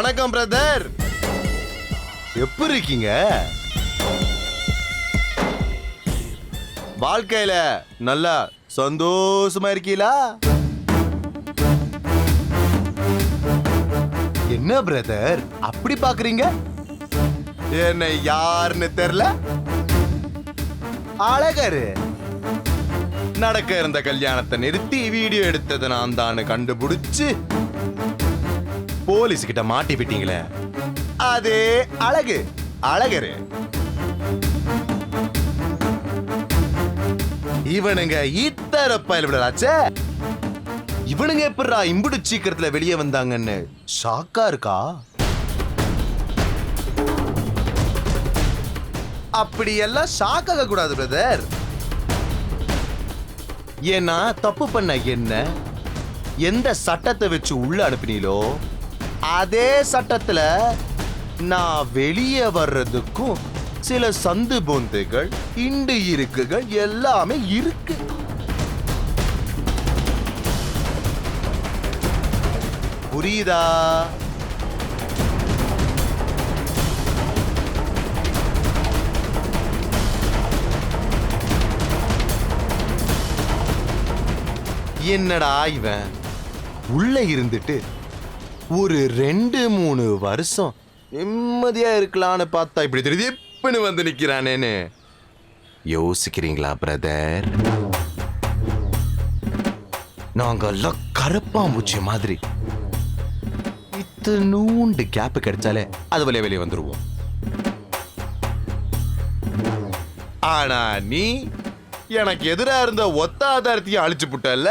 வணக்கம் பிரதர், எப்படி இருக்கீங்க? வாழ்க்கையில நல்லா சந்தோஷமா இருக்கீங்களா? என்ன பிரதர் அப்படி பாக்குறீங்க? என்ன யாருன்னு தெரியல? அழகரு நடக்க இருந்த கல்யாணத்தை நிறுத்தி வீடியோ எடுத்ததை நான் தான் கண்டுபிடிச்சு போலீஸ் கிட்ட மாட்டி விட்டீங்களே, அதே அழகு அழகரு. இவனுங்க ஈத்தர பயல்விடலாச்சே, இவனுங்க எப்படா இம்புடு சீக்கிரத்துல வெளியே வந்தாங்கன்னு ஷாக்கா இருக்கா? அப்படி எல்லாம் ஷாக்காக கூடாது பிரதர். ஏன்னா தப்பு பண்ண என்ன எந்த சட்டத்தை வச்சு உள்ள அனுப்பினீங்களோ அதே சட்டத்துல நான் வெளியே வர்றதுக்கும் சில சந்து பொந்துகள் இண்டு இருக்குகள் எல்லாமே இருக்கு. புரியுதா? என்னடா இவன் உள்ள இருந்துட்டு ஒரு 2-3 வருஷம் நிம்மதியா இருக்கலான்னு பார்த்தா இப்படி திடீர்னு வந்து நிக்கிறானேன்னு யோசிக்கிறீங்களா பிரதர்? நாங்கெல்லாம் கருப்பாம்பூச்சி மாதிரி இத்தனூண்டு கேப் கிடைச்சாலே அது வழியா வெளியே வந்துருவோம். ஆனா நீ எனக்கு எதிரா இருந்த ஒத்த ஆதாரத்தையும் அழிச்சு புட்டல்ல,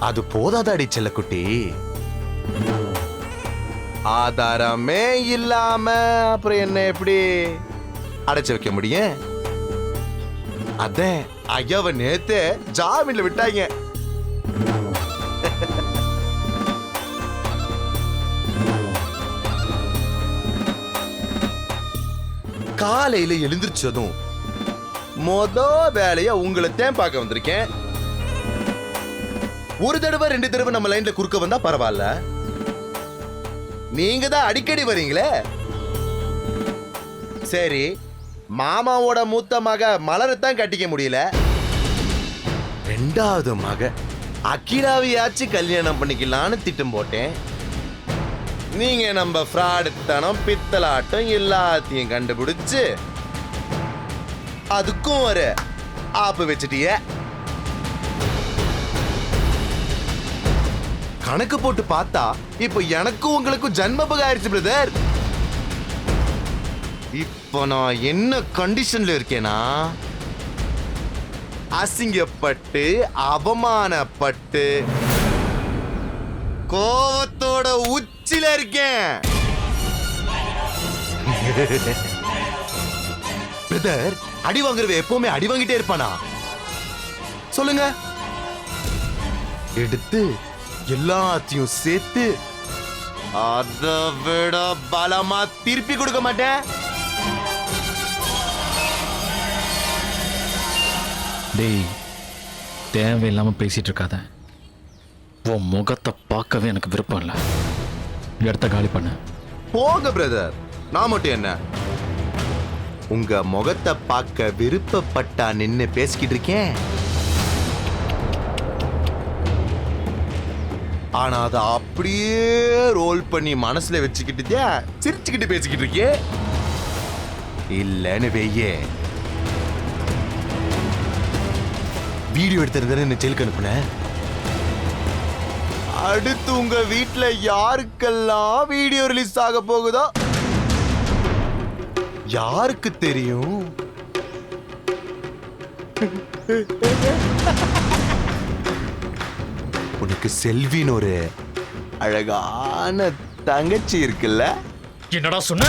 அது போதாதாடி செல்லக்குட்டி. ஆதாரமே இல்லாம அப்புறம் என்ன எப்படி அடைச்சு வைக்க முடியும்? அதான் ஐயாவ நேத்து ஜாமீன்ல விட்டாங்க. காலையில எழுந்திருச்சதும் மொத வேலையா உங்களை தேன் பார்க்க வந்திருக்கேன். ஒரு தடவை 2 தடவை நம்ம லைன்ல குறுக்க வந்தா பரவாயில்ல, நீங்க தான் அடிக்கடி வரீங்களே. சரி, மாமாவோட மூத்த மக மலரத்தான் கட்டிக்க முடியல, 2வது மக அகிலாவையாச்சு கல்யாணம் பண்ணிக்கலான்னு திட்டம் போட்டேன். நீங்க நம்ம ஃப்ராடுத்தனம் பித்தலாட்டம் எல்லாத்தையும் கண்டுபிடிச்சு அதுக்கும் ஒரு ஆப்பு வச்சிட்டிய. கணக்கு போட்டு பார்த்தா இப்ப எனக்கும் உங்களுக்கும் ஜன்மபகம் ஆயிடுச்சு பிரதர். இப்போ நான் என்ன கண்டிஷன்ல இருக்கேனா, அசிங்கப்பட்டு அவமானப்பட்டு கோவத்தோட உச்சில இருக்கேன் பிரதர். அடி வாங்குறவ எப்பவுமே அடி வாங்கிட்டே இருப்பானா சொல்லுங்க? எடுத்து எல்லாத்தையும் சேர்த்து அதை விட பலமா திருப்பி கொடுக்க மாட்டேன். டேய், தேவையில்லாம பேசிட்டு இருக்காத. உன் முகத்தை பார்க்கவே எனக்கு விருப்பம் இல்லை. இடத்த காலி பண்ண போங்க பிரதர். நான் மட்டும் என்ன உங்க முகத்தை பார்க்க விருப்பப்பட்டா நின்னு பேசிக்கிட்டு இருக்கேன். ஆனா அதை அப்படியே ரோல் பண்ணி மனசுல வச்சுக்கிட்டு சிரிச்சுக்கிட்டு பேசிக்கிட்டு இருக்கே இல்லன்னு வெய்யே. வீடியோ எடுத்திருந்தேன்னு என்ன ஜெயிலுக்கு அனுப்புன. அடுத்து உங்க வீட்டுல யாருக்கெல்லாம் வீடியோ ரிலீஸ் ஆக போகுதோ யாருக்கு தெரியும்? உனக்கு செல்வின்னு ஒரு அழகான தங்கச்சி இருக்குல்ல? என்னடா சொன்ன?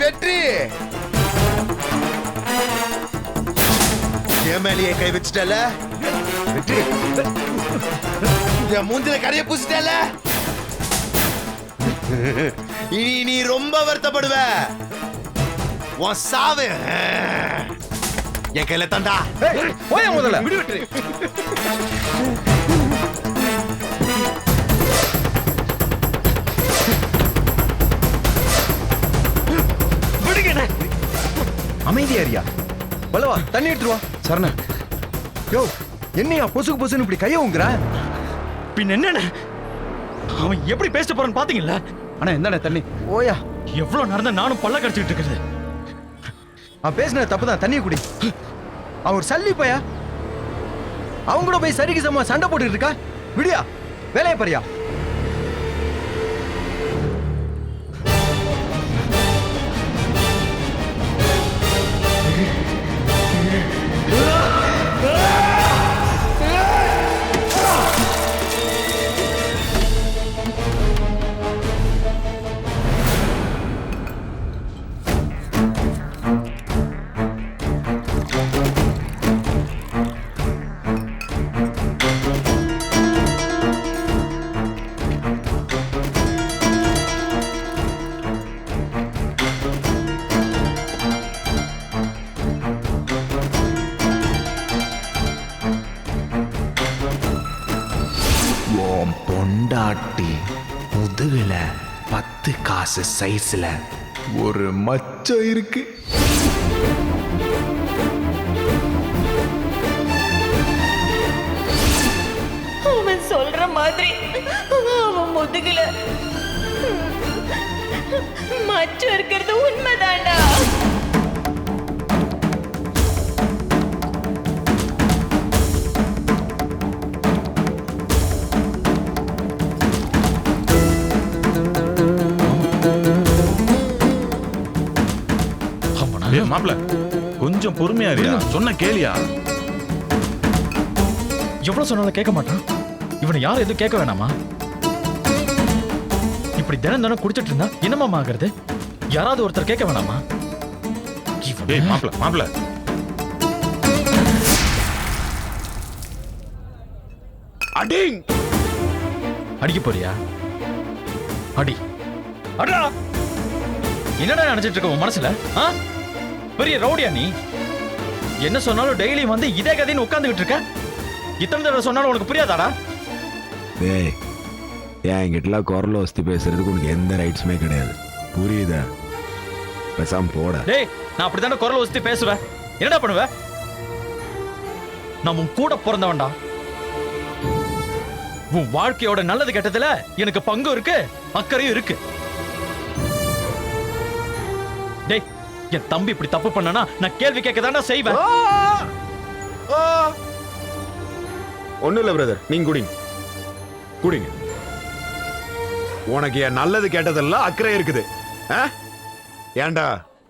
வெற்றி என் மேலேயே கை வச்சுட்டல, வெற்றி என் மூஞ்சில கரைய பூசிட்டல, இனி நீ ரொம்ப வருத்தப்படுவ. உன் சாவு என் கையில தாண்டா. போய முதல்ல அமைதியாரியா. பலவா தண்ணி எடுத்துருவா. சரண யோ, என்னையா பொசுக்கு பொசுன்னு இப்படி கைய உங்குற? பின் என்ன அவன் எப்படி பேச போறான்னு பாத்தீங்களா? அண்ணா என்னண்ணே தண்ணி ஓயா. எவ்வளவு நடந்த நானும் பல்ல கடிச்சிட்டு இருக்கிறது. அவன் பேசின தப்புதான், தண்ணியை குடி. அவர் சல்லி பையா, அவங்க கூட போய் சரிக்கு சமமா சண்டை போட்டுட்டு இருக்கா. விடியா, வேலையை பாரியா. பொண்டாட்டி முதுகுல 10 காசு சைஸ்ல ஒரு மச்சம் இருக்கு. அவன் சொல்ற மாதிரி அவன் முதுகுல மச்சம் இருக்கிறது உண்மைதான்டா. மாப்ள கொஞ்சம் பொறுமையா இருயா, சொன்ன கேளியா. எவ்வளவு சொன்னாலும் கேட்க மாட்டான். இவனை யாரும் எதுவும் கேட்க வேணாமா? இப்படி தினம் தினம் குடிச்சிட்டு இருந்தா என்னமாமா ஆகுறது? யாராவது ஒருத்தர் கேட்க வேணாமா? டேய் மாப்ள அடிங். அடிக்க போறியா? அடி அடா. என்னடா நினைச்சிட்டு இருக்க உன் மனசுல? பெரிய ரவுடியா நீ? என்ன சொன்னாலும் டெய்லி வந்து இதே கதைன்னு உட்கார்ந்துகிட்டு இருக்க. இத்தனை தடவை சொன்னாலும் உனக்கு புரியாதாடா? டேய், என்கிட்டலாம் குரல் வசதி பேசுறதுக்கு உனக்கு எந்த ரைட்ஸுமே கிடையாது, புரியுதா? பேசாம போட. டேய், நான் அப்படித்தானே குரல் வசதி பேசுவேன். என்னடா பண்ணுவ? நான் உன் கூட பிறந்தவன்டா. உன் வாழ்க்கையோட நல்லது கெட்டதுல எனக்கு பங்கு இருக்கு, அக்கறையும் இருக்கு. டேய், என் தம்பி இப்படி தப்பு பண்ணனா நான் கேள்வி கேட்கதாண்டா செய்வேன். ஒண்ணும் இல்ல பிரதர், நீங்க குடிங்க. உனக்கு என் நல்லது கேட்டதெல்லாம் அக்கறை இருக்குது. ஏண்டா,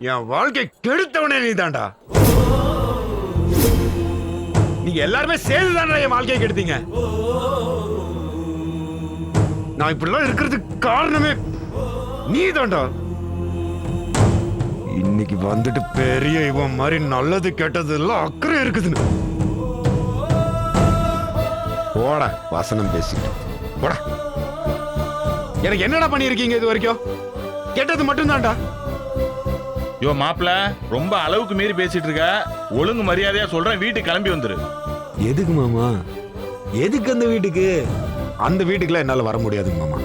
என் வாழ்க்கை கெடுத்தவனே நீ தாண்டா. நீங்க எல்லாருமே சேர்ந்துதானே என் வாழ்க்கையை கெடுத்தீங்க. நான் இப்படிலாம் இருக்கிறதுக்கு காரணமே நீ தாண்டா. இன்னைக்கு வந்துட்டு பெரிய இவன் மாதிரி நல்லது கெட்டதெல்லாம் அக்கறை இருக்குதுன்னு போட வசனம் பேசிட்டு போட. எனக்கு என்னடா பண்ணிருக்கீங்க இது வரைக்கும்? கெட்டது மட்டும் தான்டா. யோ மாப்ள, ரொம்ப அளவுக்கு மீறி பேசிட்டு இருக்க. ஒழுங்கு மரியாதையா சொல்றேன், வீட்டுக்கு கிளம்பி வந்துரு. எதுக்கு மாமா? எதுக்கு அந்த வீட்டுக்கு? அந்த வீட்டுக்குலாம் என்னால வர முடியாதுங்க மாமா.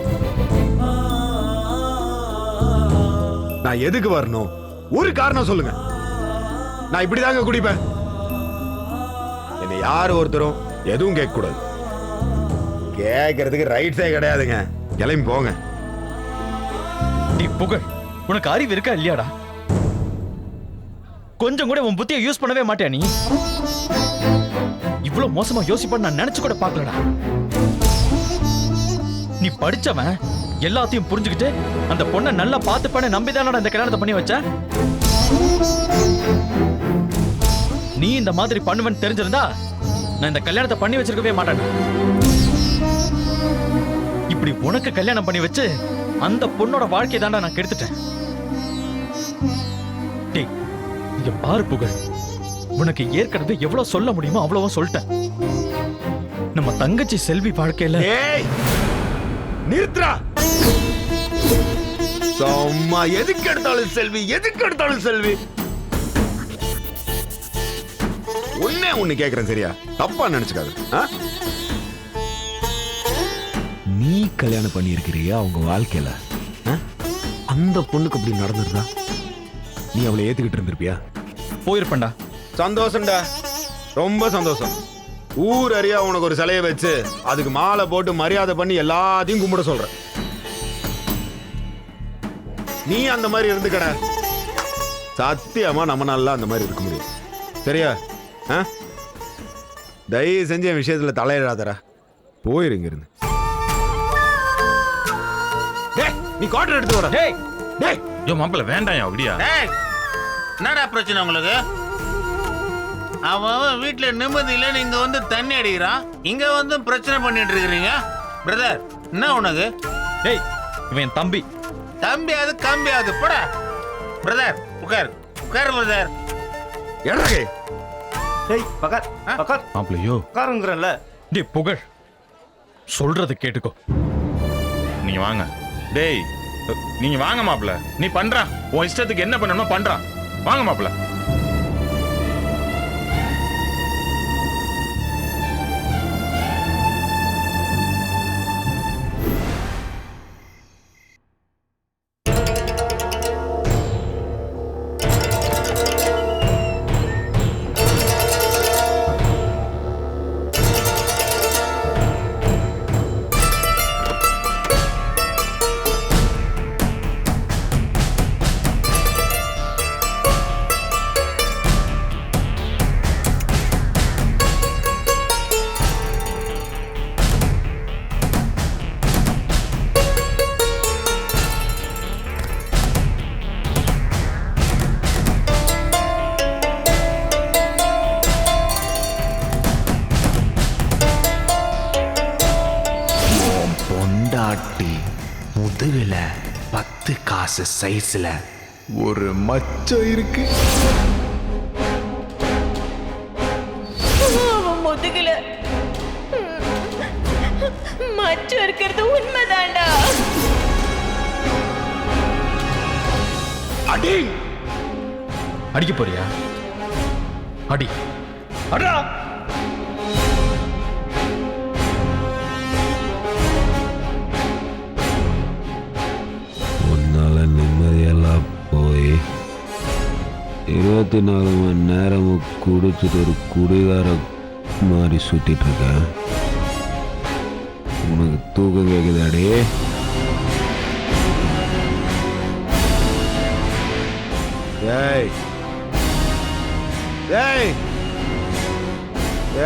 நான் எதுக்கு வரணும்? ஒரு காரணம் சொல்லுங்க. நான் இப்படிதாங்க குடிப்பேன். என்னை யார் ஒருத்தரும் எதுவும் கேட்க கூடாது. கேட்கறதுக்கு ரைட்ஸே கிடையாதுங்க. கிளம்பி போங்க. நீ புகழ், உனக்கு அறிவு இருக்கா இல்லையாடா? கொஞ்சம் கூட உன் புத்தியை யூஸ் பண்ணவே மாட்டியா நீ? இவ்வளவு மோசமா யோசிப்பேன்னு நான் நினைச்சு கூட பார்க்கலடா. நீ படிச்சவன், எல்லாத்தையும் புரிஞ்சுக்கிட்டு அந்த பொண்ணை நல்லா பார்த்துப்பானே நம்பிதானடா இந்த கல்யாணத்தை பண்ணி வச்ச. நீ இந்த மாதிரி பண்ணுவேன்னு தெரிஞ்சிருந்தா நான் இந்த கல்யாணத்தை பண்ணி வச்சிருக்கவே மாட்டேன். இப்படி உனக்கு கல்யாணம் பண்ணி வச்சு அந்த பொண்ணோட வாழ்க்கையை தாண்டா நான் கெடுத்துட்டேன். டேய், இங்க பாரு புகழ், உனக்கு ஏற்கனவே எவ்வளவு சொல்ல முடியுமோ அவ்வளவோ சொல்லிட்டேன். நம்ம தங்கச்சி செல்வி வாழ்க்கையில ஏய் நிறுத்துறா. சும்மா எதுக்கு எடுத்தாலும் செல்வி, எதுக்கு எடுத்தாலும் செல்வி. ஒண்ணே ஒண்ணு கேக்குறேன், சரியா? தப்பா நினைச்சுக்காது. நீ கல்யாணம் பண்ணி இருக்கிறியா அவங்க வாழ்க்கையில? அந்த பொண்ணுக்கு அப்படி நடந்திருந்தா நீ அவளை ஏத்துக்கிட்டு இருந்திருப்பியா? போயிருப்பேன்டா. சந்தோஷம்டா, ரொம்ப சந்தோஷம். ஊர் அறியா உனக்கு ஒரு சிலையை வச்சு அதுக்கு மாலை போட்டு மரியாதை பண்ணி எல்லாத்தையும் கும்பிட சொல்ற. நீ அந்த மாதிரி இருந்துக்கட, சத்தியமா நம்ம நாள்ல அந்த மாதிரி இருக்க முடியும். சரியா? தயவு செஞ்சு என் விஷயத்துல தலையிடாதடா. போயிருங்க இருந்து. நீ குவார்டர் எடுத்து வர. டேய் டேய், யோ மாப்பிள்ள வேண்டாம் அப்படியா? என்னடா பிரச்சனை உங்களுக்கு? அவன் வீட்டுல நிம்மதி இல்ல, நீங்க வந்து தண்ணி அடிக்கிறான், இங்க வந்து பிரச்சனை பண்ணிட்டு இருக்கிறீங்க. பிரதர், என்ன உனக்கு? டேய், இவன் என் தம்பி. தம்பி அது கம்பி அது போடா. பிரதர் உட்கார், உட்கார் பிரதர். எடகே. டேய் பகார் பகார் மாப்பிள்ளையோ உட்காருங்கறல்ல. டேய் புகழ், சொல்றது கேட்டுக்கோ. நீங்க வாங்க. டேய் நீங்க வாங்க மாப்பிள்ள. நீ பண்றா, உன் இஷ்டத்துக்கு என்ன பண்ணணுமோ பண்றா. வாங்க மாப்பிள்ள. பொண்டாட்டி முதுகுல 10 காசு சைஸ்ல ஒரு மச்சம் இருக்கு. அவன் முதுகுல மச்சம் இருக்கிறது உண்மைதான்டா. அடி. அடிக்க போறியா? அடி. அடா. நிம்மதியெல்லாம் போய் 24 மணி நேரமும் குடிச்சிட்டு ஒரு குடிகார மாதிரி சுத்திட்டு இருக்கேன். உனக்கு தூக்கம் கேக்குதாடி? ஏய் ஏய்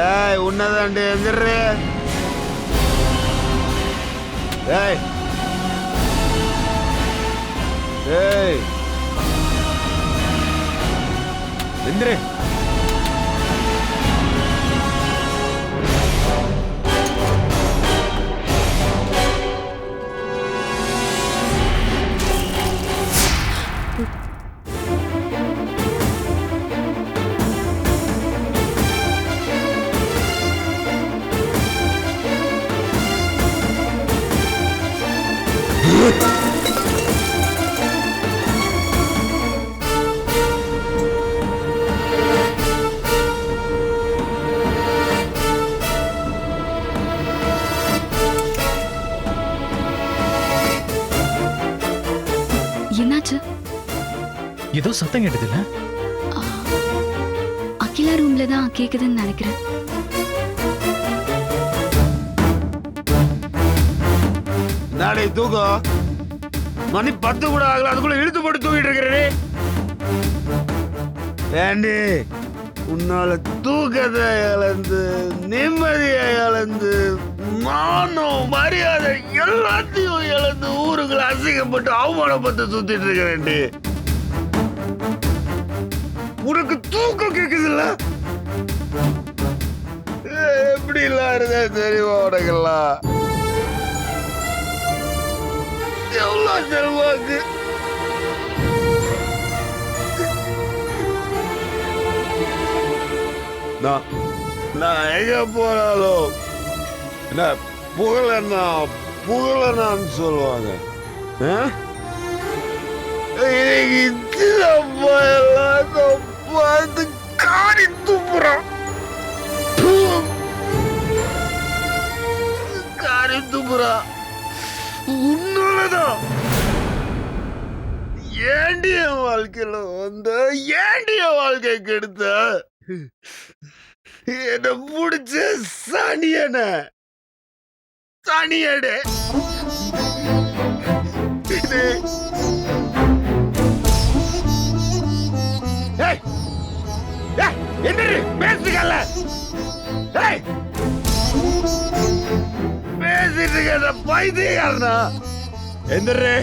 ஏய், உன்னதாண்டி எந்திரே. ஏய் ஏய் எந்திரே. என்னாச்சு? ஏதோ சத்தம் கேட்டது இல்ல? அகிலா ரூம்ல தான் கேக்குதுன்னு நினைக்கிறேன். நாளை தூக்கம் மணி 10 கூட ஆகல, அதுக்குள்ள இழுத்து போட்டு தூக்கிட்டு இருக்கிறே. ஏண்டி உன்னால தூக்கத்தை இழந்து நிம்மதியை இழந்து மானம் மரியாதை எல்லாத்தையும் இழந்து ஊருக்குள்ள அசிங்கப்பட்டு அவமானப்பட்டு சுத்திட்டு இருக்கிறேன்டி. உனக்கு தூக்கம் கேக்குதுல்ல? எப்படி எல்லாம் இருந்தா தெரியுமா உனக்கெல்லாம்? எவ்வளவு செல்வாக்கு நான் எங்க போனாலும் என்ன புகழனான்னு சொல்லுவாங்க. பார்த்து காரி துப்புறான், காரி துப்புறான். உன்னாலதான் ஏண்டிய வாழ்க்கையில வந்த ஏண்டிய வாழ்க்கை கெடுத்த என்ன முடிச்ச சனியன சனியனே. என்ன பேசுகல்ல பேசிட்டு இருக்க பைத்தியக்காரனா? எந்திரே,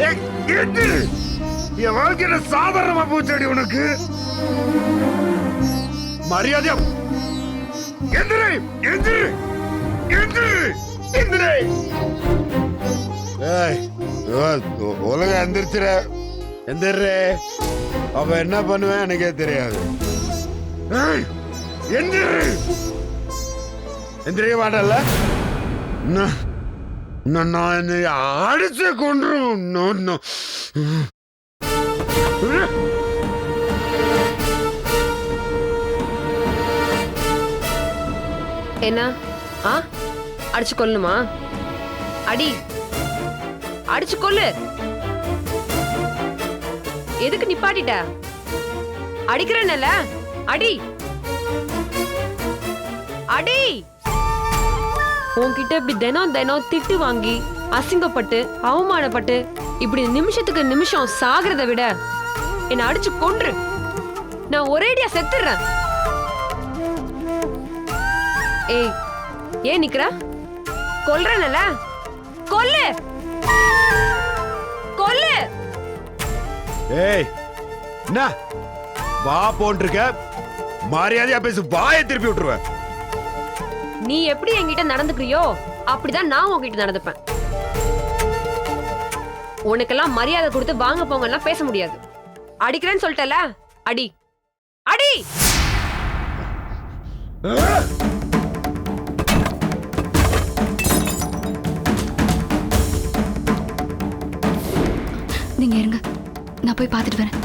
என் வாழ்க்கையில சாதாரணமா போச்சடி உனக்கு. மரியாதையா எந்திரே, எந்திரு, எந்திரு, எந்திரே. ஒழுங்கா எந்திரிச்சிர, எந்திரே. அப்ப என்ன பண்ணுவேன் எனக்கே தெரியாது. எந்திரு, எந்திரிக்க மாட்டல. நான் என்னை அடிச்சு கொன்றும். என்ன அடிச்சு கொல்லுமா? அடி, அடிச்சு கொல்லு. எதுக்கு நிப்பாட்டிட்ட? அடிக்கிறேன்ல, அடி அடி. உன்கிட்ட இப்படி தினம் தினம் திட்டு வாங்கி அசிங்கப்பட்டு அவமானப்பட்டு இப்படி நிமிஷத்துக்கு நிமிஷம் சாகிறத விட என்ன அடிச்சு கொன்று நான் ஒரேடியா செத்துறேன். ஏய், ஏன் நிக்கிற? கொல்றேன்ல, கொல்லு கொல்லு. ஏய், என்ன வா போன்றிருக்க? மரியாதையா பேசு, வாயை திருப்பி விட்டுருவேன். நீ எப்படி என்கிட்ட நடந்துக்கிறியோ அப்படிதான் நான் உன்கிட்ட நடந்துப்பேன். உனக்கெல்லாம் மரியாதை கொடுத்து வாங்க போங்க எல்லாம் பேச முடியாது. அடிக்கிறேன்னு சொல்லிட்டல, அடி அடி. நீங்க இருங்க, நான் போய் பார்த்துட்டு வரேன்.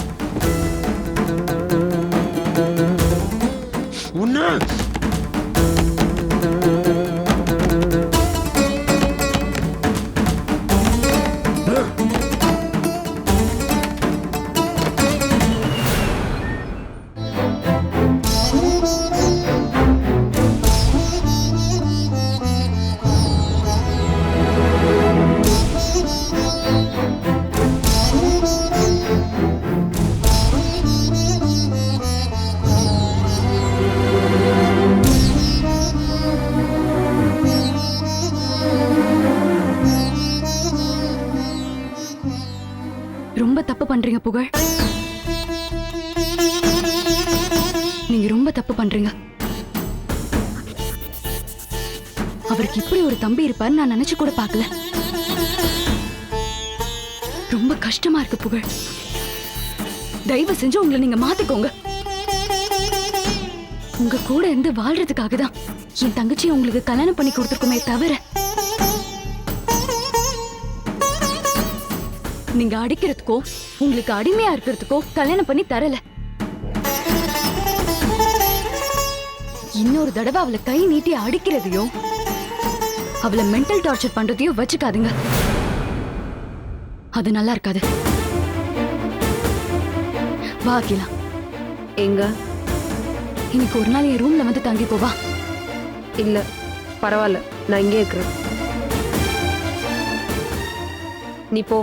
உன்ன ரொம்ப தப்பு பண்றீங்க புகழ், நீங்க ரொம்ப தப்பு பண்றீங்க. அவருக்கு இப்படி ஒரு தம்பி இருப்பாரு நான் நினைச்சு கூட பார்க்கல. ரொம்ப கஷ்டமா இருக்கு புகழ். தயவு செஞ்சு உங்களை நீங்க மாத்திக்கோங்க. உங்க கூட இருந்து வாழ்றதுக்காக தான் என் தங்கச்சி உங்களுக்கு கல்யாணம் பண்ணி கொடுத்துருக்குமே தவிர நீங்க அடிக்கிறதுக்கோ உங்களுக்கு அடிமையா இருக்கிறதுக்கோ கல்யாணம் பண்ணி தரல. இன்னொரு தடவை அவளை கை நீட்டி அடிக்கிறதையோ அவளை மென்டல் டார்ச்சர் பண்றதையோ வச்சுக்காதுங்க. அது நல்லா இருக்காது. வா அகிலா. எங்க? இன்னைக்கு ஒரு நாள் என் ரூம்ல வந்து தங்கி போவா. இல்ல பரவாயில்ல, நான் இங்கே இருக்கிறேன். நீ போ.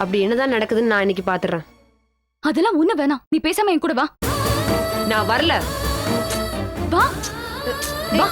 அப்படி என்னதான் நடக்குதுன்னு நான் இன்னைக்கு பாத்துறேன். அதெல்லாம் ஒண்ணு வேணாம். நீ பேசாம என் கூட வா. நான் வரல. வா வா.